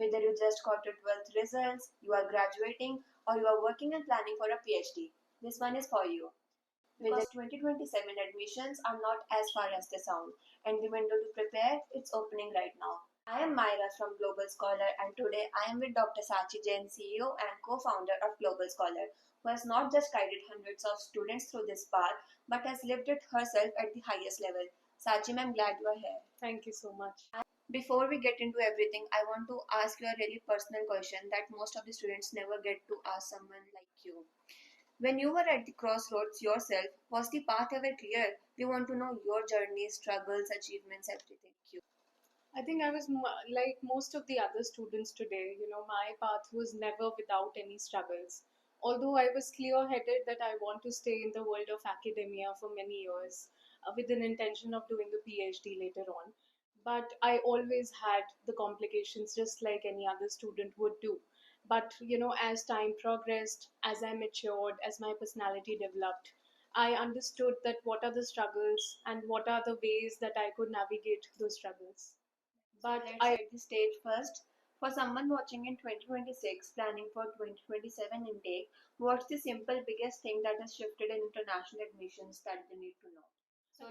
Whether you just got your 12th results, you are graduating, or you are working and planning for a PhD, this one is for you. Because 2027 admissions are not as far as they sound, and the window to prepare it's opening right now. I am Myra from Global Scholar, and today I am with Dr. Sanchi Jain, CEO and co-founder of Global Scholar, who has not just guided hundreds of students through this path, but has lived it herself at the highest level. Sachi, I'm glad you are here. Thank you so much. Before we get into everything, I want to ask you a really personal question that most of the students never get to ask someone like you. When you were at the crossroads yourself, was the path ever clear? We want to know your journey, struggles, achievements, everything. I think I was like most of the other students today. My path was never without any struggles. Although I was clear headed that I want to stay in the world of academia for many years with an intention of doing a PhD later on. But I always had the complications just like any other student would do. But as time progressed, as I matured, as my personality developed, I understood that what are the struggles and what are the ways that I could navigate those struggles. But let's set the stage first. For someone watching in 2026, planning for 2027 intake, what's the simple biggest thing that has shifted in international admissions that they need to know? So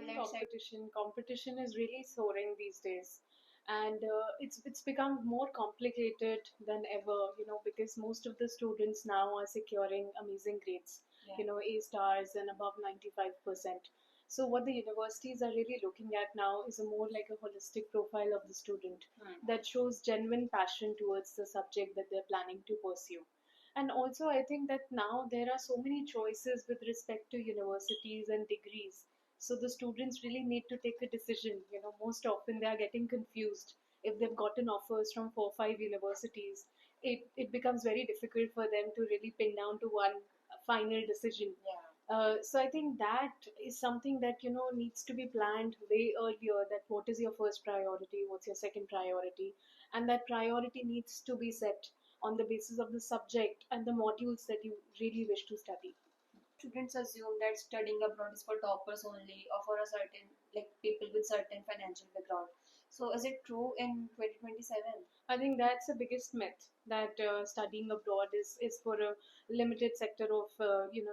competition is really soaring these days, and it's become more complicated than ever. Because most of the students now are securing amazing grades. A stars and above 95%. So what the universities are really looking at now is a more like a holistic profile of the student that shows genuine passion towards the subject that they're planning to pursue. And also, I think that now there are so many choices with respect to universities and degrees, so the students really need to take a decision. Most often they are getting confused. If they've gotten offers from 4 5 universities, it becomes very difficult for them to really pin down to one final decision. So I think that is something that needs to be planned way earlier. That what is your first priority, what's your second priority, and that priority needs to be set on the basis of the subject and the modules that you really wish to study. Students assume that studying abroad is for toppers only or for a certain like people with certain financial background. So is it true in 2027? I think that's the biggest myth, that studying abroad is for a limited sector of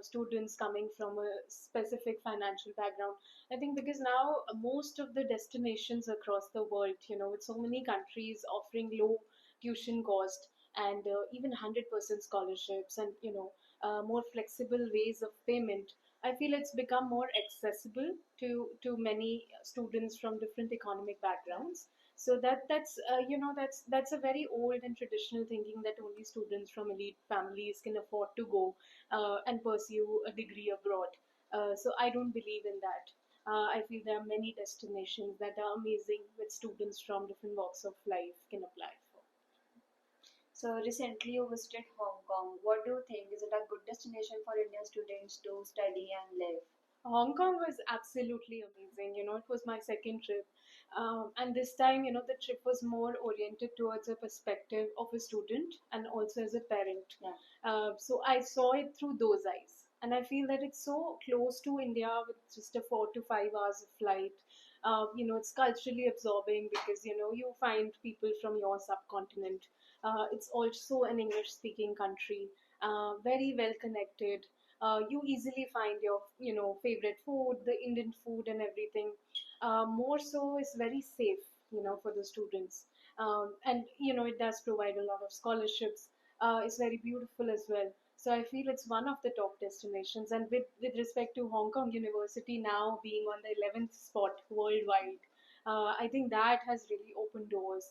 students coming from a specific financial background. I think because now most of the destinations across the world, with so many countries offering low tuition cost and even 100% scholarships, and more flexible ways of payment, I feel it's become more accessible to many students from different economic backgrounds. So that's a very old and traditional thinking that only students from elite families can afford to go and pursue a degree abroad. So I don't believe in that. I feel there are many destinations that are amazing, with students from different walks of life can apply for. So recently you visited Hong Kong. What do you think? Is it a good destination for Indian students to study and live? Hong Kong was absolutely amazing. It was my second trip. And this time, the trip was more oriented towards a perspective of a student and also as a parent. Yeah. So I saw it through those eyes. And I feel that it's so close to India with just a 4 to 5 hours of flight. It's culturally absorbing because, you find people from your subcontinent. It's also an English speaking country, very well connected. You easily find your favorite food, the Indian food and everything. More so is very safe, for the students. And it does provide a lot of scholarships. It's very beautiful as well. So I feel it's one of the top destinations. And with respect to Hong Kong University now being on the 11th spot worldwide, I think that has really opened doors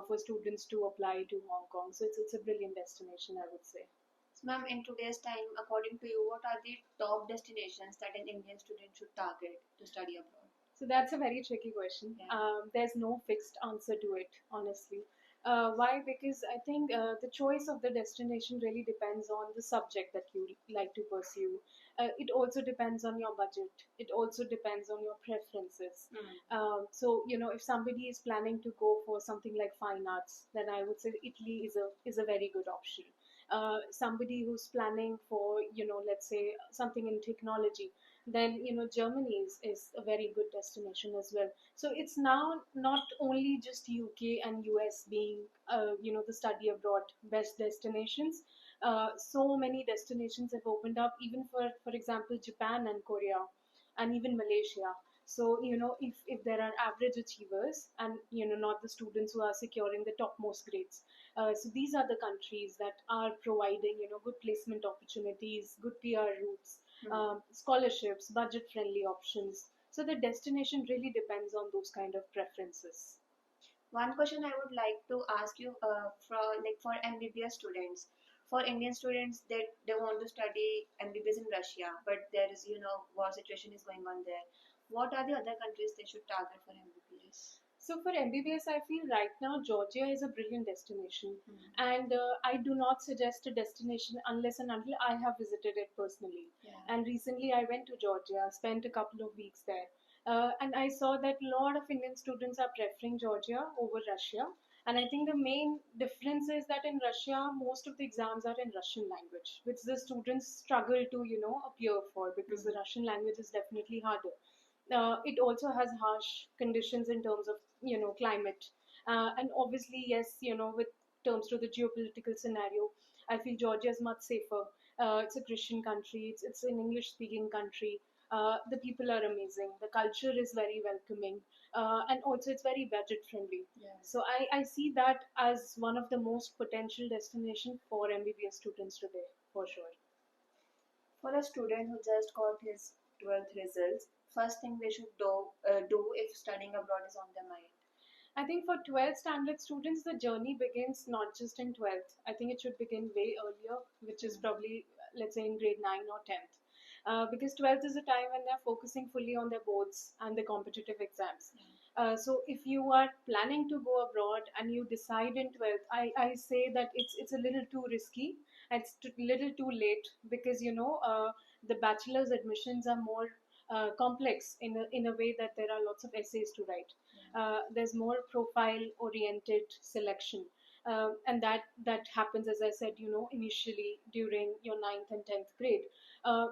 for students to apply to Hong Kong. So it's a brilliant destination, I would say. So, ma'am, in today's time, according to you, what are the top destinations that an Indian student should target to study abroad? So that's a very tricky question. Yeah. There's no fixed answer to it, honestly. Why? Because I think the choice of the destination really depends on the subject that you like to pursue. It also depends on your budget. It also depends on your preferences. So if somebody is planning to go for something like fine arts, then I would say Italy is a very good option. somebody who's planning for, let's say something in technology, then Germany is a very good destination as well. So it's now not only just UK and US being the study abroad best destinations. So many destinations have opened up, even for example Japan and Korea and even Malaysia. So if there are average achievers and not the students who are securing the topmost grades, so these are the countries that are providing good placement opportunities, good PR routes, scholarships, budget friendly options. So the destination really depends on those kind of preferences. One question I would like to ask you, for MBBS students, for Indian students, they want to study MBBS in Russia, but there is war situation is going on there. What are the other countries they should target for MBBS? So for MBBS, I feel right now Georgia is a brilliant destination, Hmm. and I do not suggest a destination unless and until I have visited it personally. Yeah. And recently, I went to Georgia, spent a couple of weeks there, and I saw that a lot of Indian students are preferring Georgia over Russia. And I think the main difference is that in Russia, most of the exams are in Russian language, which the students struggle to, appear for, because the Russian language is definitely harder. It also has harsh conditions in terms of climate, and obviously yes, with terms to the geopolitical scenario, I feel Georgia is much safer. It's a Christian country, it's an English speaking country. The people are amazing, the culture is very welcoming, and also it's very budget friendly. Yeah. So I see that as one of the most potential destination for MBBS students today, for sure. For a student who just got his 12th results, first thing they should do if studying abroad is on their mind. I think for 12th standard students, the journey begins not just in 12th. I think it should begin way earlier, which is probably, let's say, in grade 9 or 10th. Because 12th is a time when they're focusing fully on their boards and the competitive exams. So if you are planning to go abroad and you decide in 12th, I say that it's a little too risky. It's a little too late, because the bachelor's admissions are more complex in a way that there are lots of essays to write. There's more profile oriented selection, and that happens, as I said, initially during your ninth and 10th grade.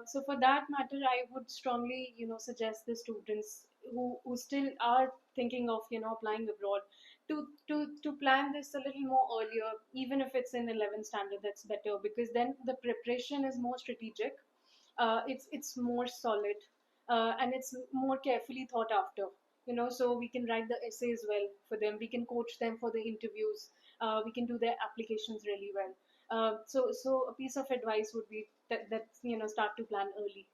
So for that matter, I would strongly suggest the students who still are thinking of applying abroad to plan this a little more earlier, even if it's in 11th standard. That's better, because then the preparation is more strategic, it's more solid, and it's more carefully thought after. So we can write the essays well for them, we can coach them for the interviews, we can do their applications really well. So a piece of advice would be that start to plan early.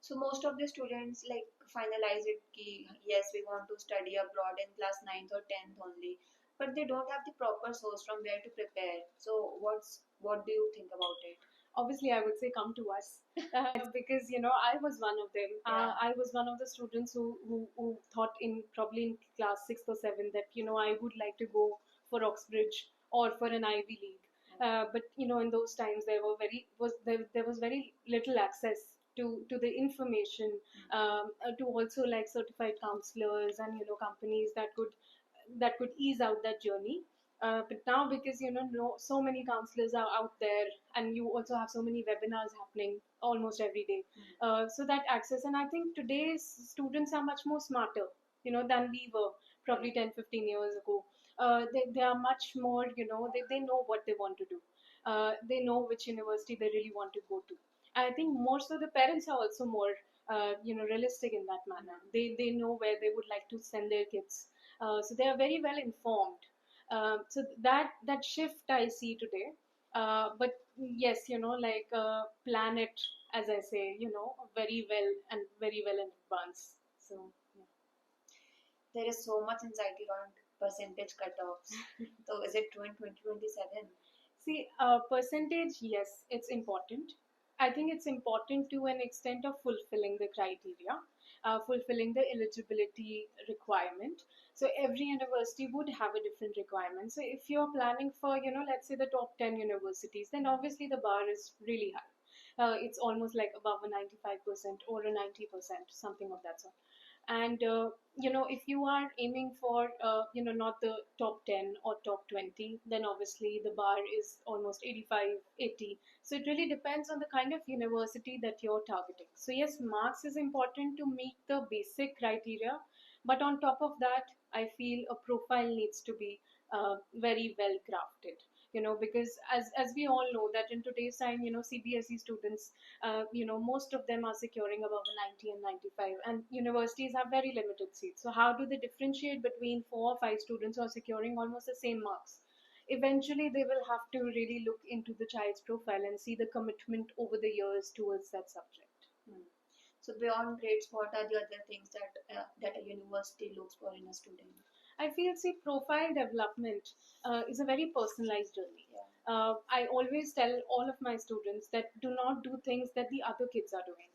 So most of the students like finalize it ki yes we want to study abroad in class 9th or 10th only, but they don't have the proper source from where to prepare. So what do you think about it? Obviously I would say come to us, because I was one of them. I was one of the students who thought in probably in class 6th or 7th that I would like to go for Oxbridge or for an Ivy League. But in those times there was very little access to the information, to also like certified counselors and companies that could ease out that journey. But now, because no, so many counselors are out there, and you also have so many webinars happening almost every day, so that access. And I think today's students are much more smarter, than we were probably 10, 15 years ago. They are much more, they know what they want to do. They know which university they really want to go to. I think more so the parents are also more, realistic in that manner. They know where they would like to send their kids, so they are very well informed. So that shift I see today. But yes, plan it, as I say, very well and very well in advance. So yeah. There is so much anxiety around percentage cutoffs. So is it true in 2027? See, percentage, yes, it's important. I think it's important to an extent of fulfilling the criteria, fulfilling the eligibility requirement. So every university would have a different requirement. So if you're planning for, let's say the top 10 universities, then obviously the bar is really high. It's almost like above a 95% or a 90%, something of that sort. And if you are aiming for not the top 10 or top 20, then obviously the bar is almost 85, 80. So it really depends on the kind of university that you're targeting. So yes, marks is important to meet the basic criteria, but on top of that, I feel a profile needs to be very well crafted. Because as we all know that in today's time, CBSE students, most of them are securing above a 90 and 95, and universities have very limited seats. So how do they differentiate between 4 or 5 students who are securing almost the same marks? Eventually they will have to really look into the child's profile and see the commitment over the years towards that subject. Hmm. So beyond grades, what are the other things that a university looks for in a student? I feel, see, profile development is a very personalized journey. Yeah. I always tell all of my students that do not do things that the other kids are doing.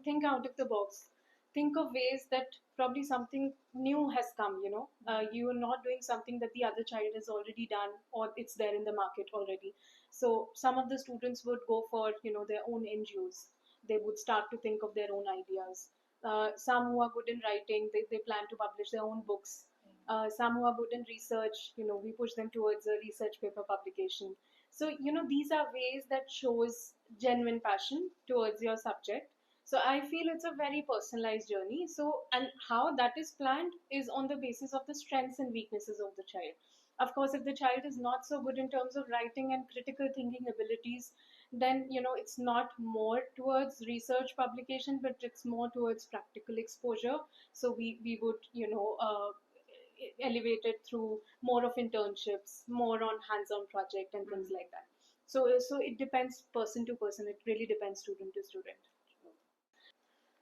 Think out of the box. Think of ways that probably something new has come. You are not doing something that the other child has already done, or it's there in the market already. So some of the students would go for their own NGOs. They would start to think of their own ideas. Some who are good in writing, they plan to publish their own books. Some who are good in research, we push them towards a research paper publication. So these are ways that shows genuine passion towards your subject. So I feel it's a very personalized journey. So, and how that is planned is on the basis of the strengths and weaknesses of the child. Of course, if the child is not so good in terms of writing and critical thinking abilities, then it's not more towards research publication, but it's more towards practical exposure. So we would elevated through more of internships, more on hands-on project and things like that. So it depends person to person. It really depends student to student.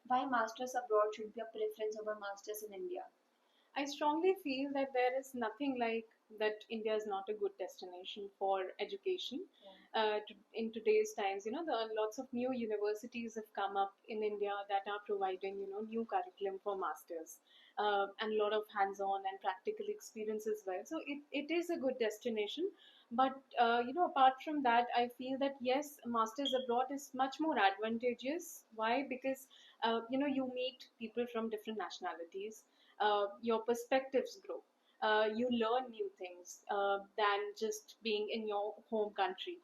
Why masters abroad should be a preference over masters in India? I strongly feel that there is nothing like that. India is not a good destination for education. In today's times, there are lots of new universities have come up in India that are providing, new curriculum for masters, and a lot of hands-on and practical experience as well. So it is a good destination. But apart from that, I feel that yes, masters abroad is much more advantageous. Why? Because you meet people from different nationalities, your perspectives grow. You learn new things than just being in your home country.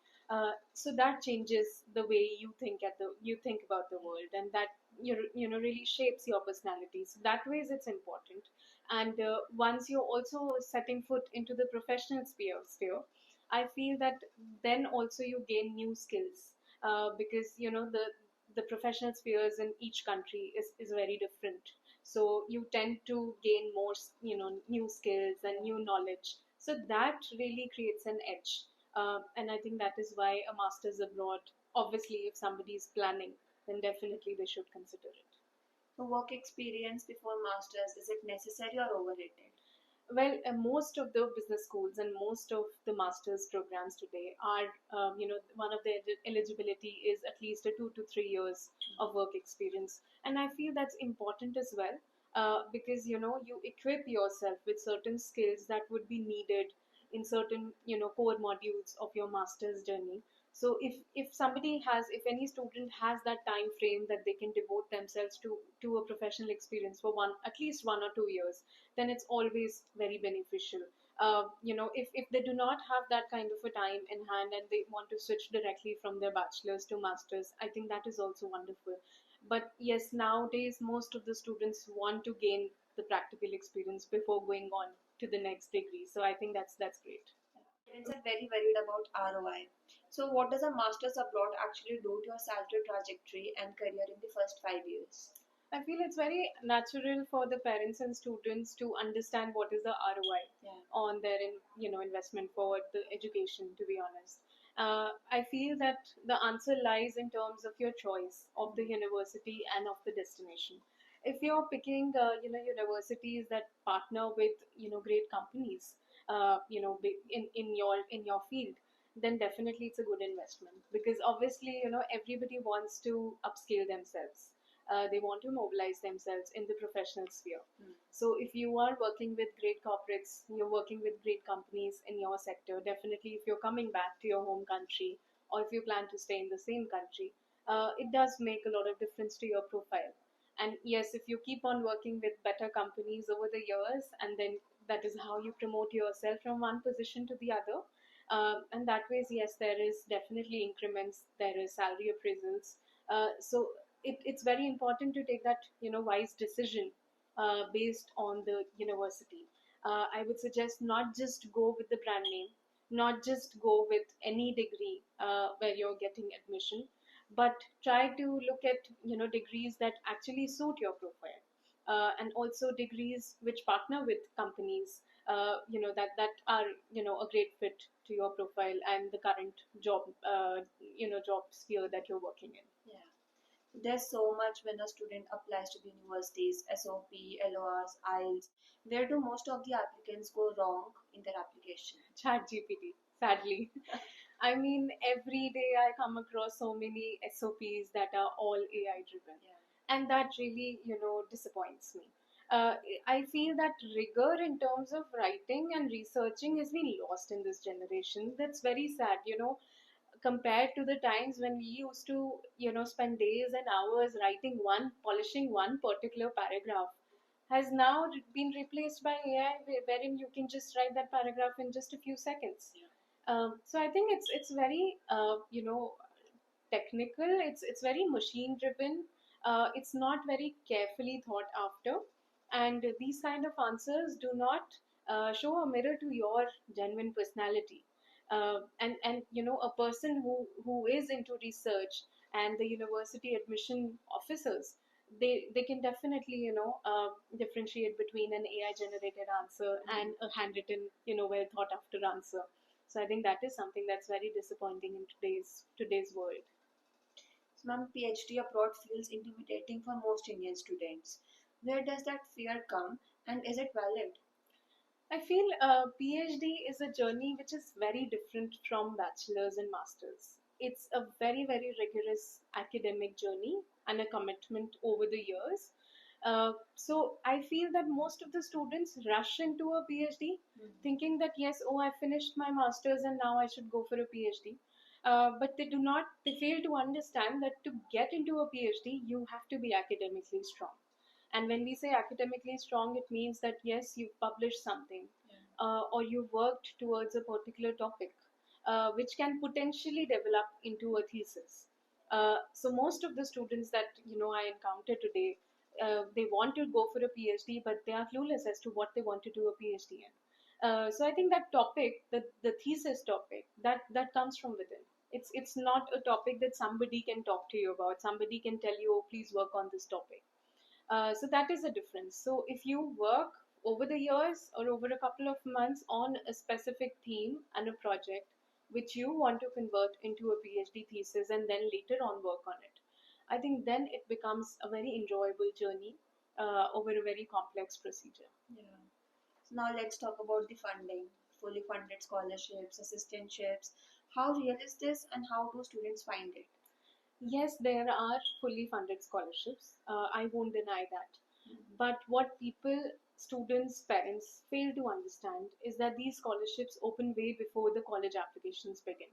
So that changes the way you think about the world, and that really shapes your personality. So that ways it's important. And once you're also setting foot into the professional sphere, I feel that then also you gain new skills, because the professional spheres in each country is very different. So you tend to gain more new skills and new knowledge. So that really creates an edge. And I think that is why a master's abroad, obviously if somebody is planning, then definitely they should consider it. So work experience before masters, is it necessary or overrated? Well, most of the business schools and most of the master's programs today are, one of the eligibility is at least a 2 to 3 years of work experience. And I feel that's important as well, because, you equip yourself with certain skills that would be needed in certain, core modules of your master's journey. So if any student has that time frame that they can devote themselves to a professional experience for at least 1 or 2 years, then it's always very beneficial. If they do not have that kind of a time in hand and they want to switch directly from their bachelor's to master's, I think that is also wonderful. But yes, nowadays most of the students want to gain the practical experience before going on to the next degree. So I think that's great. Parents are very worried about ROI. So what does a master's abroad actually do to your salary trajectory and career in the first 5 years? I feel it's very natural for the parents and students to understand what is the ROI Yeah. on their investment for the education. To be honest, I feel that the answer lies in terms of your choice of the university and of the destination. If you're picking universities that partner with great companies, in your field, then definitely it's a good investment, because obviously everybody wants to upscale themselves. They want to mobilize themselves in the professional sphere. So if you are working with great corporates, you're working with great companies in your sector, definitely if you're coming back to your home country, or if you plan to stay in the same country, it does make a lot of difference to your profile. And yes, if you keep on working with better companies over the years, and then that is how you promote yourself from one position to the other. And that ways, yes, there is definitely increments, there is salary appraisals. So it's very important to take that wise decision based on the university. I would suggest not just go with the brand name, not just go with any degree where you're getting admission, but try to look at degrees that actually suit your profile, and also degrees which partner with companies that are a great fit to your profile and the current job job sphere that you're working in. Yeah. There's so much when a student applies to the universities, SOP, LORs, IELTS. Where do most of the applicants go wrong in their application? Chat GPT, sadly. I mean, every day I come across so many SOPs that are all AI driven. Yeah. And that really, disappoints me. Uh, I feel that rigor in terms of writing and researching has been lost in this generation. That's very sad, compared to the times when we used to, spend days and hours writing polishing one particular paragraph, has now been replaced by AI, wherein you can just write that paragraph in just a few seconds. So I think it's very technical. It's very machine driven. It's not very carefully thought after, and these kind of answers do not show a mirror to your genuine personality. And a person who is into research, and the university admission officers, they can definitely differentiate between an AI generated answer and a handwritten well thought after answer. So I think that is something that's very disappointing in today's world. So, ma'am, PhD abroad feels intimidating for most Indian students. Where does that fear come, and is it valid? I feel PhD is a journey which is very different from bachelor's and master's. It's a very, very rigorous academic journey and a commitment over the years. So I feel that most of the students rush into a PhD thinking that yes, oh, I finished my master's and now I should go for a PhD. But they fail to understand that to get into a PhD, you have to be academically strong. And when we say academically strong, it means that yes, you've published something, or you've worked towards a particular topic, which can potentially develop into a thesis. So most of the students that I encounter today, they want to go for a PhD, but they are clueless as to what they want to do a PhD in. So I think that topic, the thesis topic, that comes from within. It's not a topic that somebody can talk to you about. Somebody can tell you, oh, please work on this topic. So that is the difference. So if you work over the years or over a couple of months on a specific theme and a project which you want to convert into a PhD thesis and then later on work on it, I think then it becomes a very enjoyable journey over a very complex procedure. Yeah. So now let's talk about the funding. Fully funded scholarships, assistantships. How real is this, and how do students find it? Yes, there are fully funded scholarships. I won't deny that. But what people, students, parents fail to understand is that these scholarships open way before the college applications begin.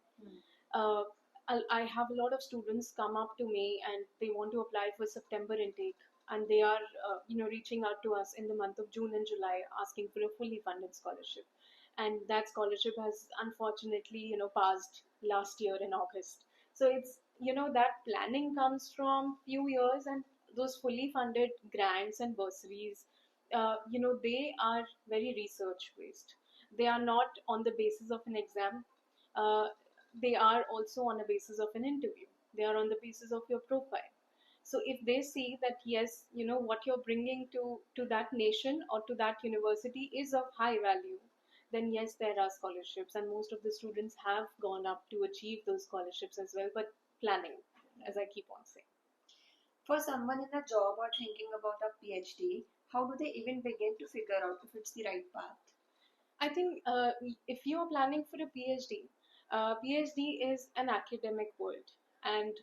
Uh, I have a lot of students come up to me and they want to apply for September intake, and they are reaching out to us in the month of June and July asking for a fully funded scholarship, and that scholarship has unfortunately passed last year in August. So it's that planning comes from few years, and those fully funded grants and bursaries, they are very research based. They are not on the basis of an exam. uh, they are also on a basis of an interview. They are on the basis of your profile. So if they see that yes, what you're bringing to that nation or to that university is of high value, then yes, there are scholarships, and most of the students have gone up to achieve those scholarships as well. But planning, as I keep on saying. For someone in a job or thinking about a PhD, how do they even begin to figure out if it's the right path? I think if you are planning for a PhD, PhD is an academic world, and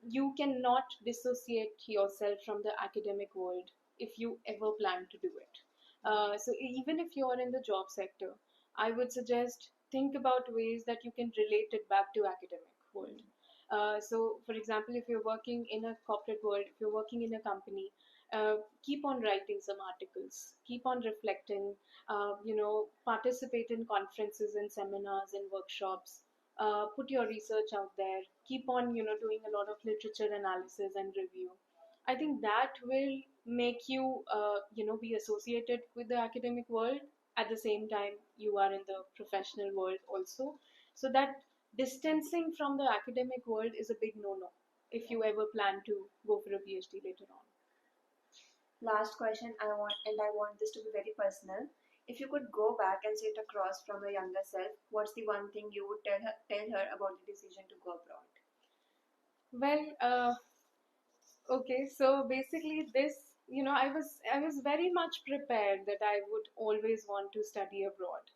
you cannot dissociate yourself from the academic world if you ever plan to do it. So even if you are in the job sector, I would suggest think about ways that you can relate it back to academic world. So, for example, if you're working in a corporate world, if you're working in a company, keep on writing some articles, keep on reflecting, participate in conferences and seminars and workshops, put your research out there, keep on, doing a lot of literature analysis and review. I think that will make you, be associated with the academic world. At the same time, you are in the professional world also. So that distancing from the academic world is a big no-no if you ever plan to go for a PhD later on. Last question I want this to be very personal. If you could go back and sit across from your younger self, what's the one thing you would tell her about the decision to go abroad? Well, okay, so basically this, I was very much prepared that I would always want to study abroad.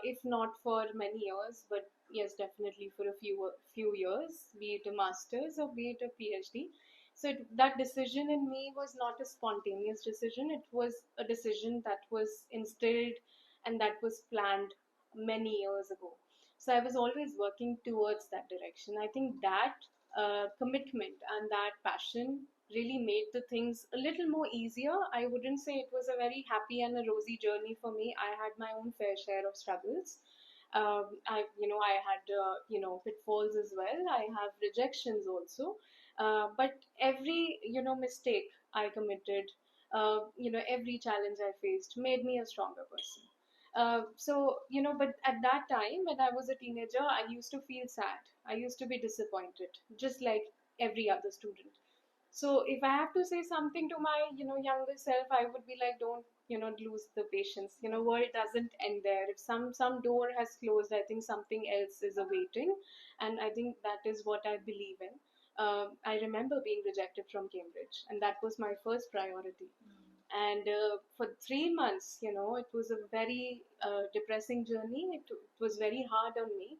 If not for many years, but yes, definitely for a few years, be it a master's or be it a PhD. So that decision in me was not a spontaneous decision. It was a decision that was instilled and that was planned many years ago. So I was always working towards that direction. I think that commitment and that passion really made the things a little more easier. I wouldn't say it was a very happy and a rosy journey for me. I had my own fair share of struggles. I had, pitfalls as well. I have rejections also. But every, mistake I committed, every challenge I faced made me a stronger person. But at that time, when I was a teenager, I used to feel sad. I used to be disappointed, just like every other student. So if I have to say something to my, younger self, I would be like, don't, lose the patience. World doesn't end there. If some door has closed, I think something else is awaiting, and I think that is what I believe in. I remember being rejected from Cambridge, and that was my first priority. And for 3 months, it was a very depressing journey. It was very hard on me.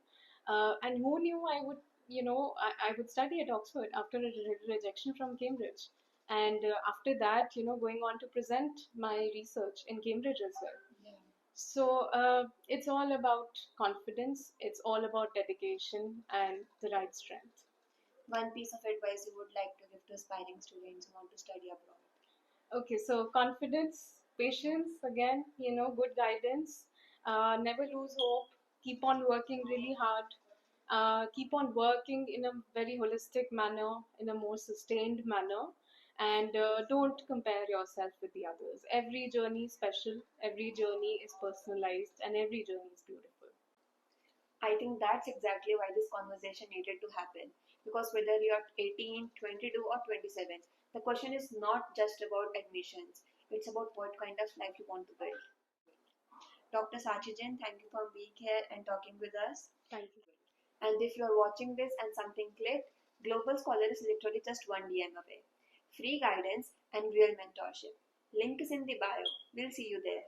And who knew I would, I would study at Oxford after a rejection from Cambridge. And after that, going on to present my research in Cambridge as well. So it's all about confidence, it's all about dedication and the right strength. One piece of advice you would like to give to aspiring students who want to study abroad? Okay, so confidence, patience, again, good guidance. Never lose hope. Keep on working really hard. Keep on working in a very holistic manner, in a more sustained manner. And don't compare yourself with the others. Every journey is special, every journey is personalized, and every journey is beautiful. I think that's exactly why this conversation needed to happen. Because whether you're 18, 22, or 27, the question is not just about admissions, it's about what kind of life you want to build. Dr. Sanchi Jain, thank you for being here and talking with us. Thank you. And if you're watching this and something clicked, Global Scholar is literally just one DM away. Free guidance and real mentorship. Link is in the bio. We'll see you there.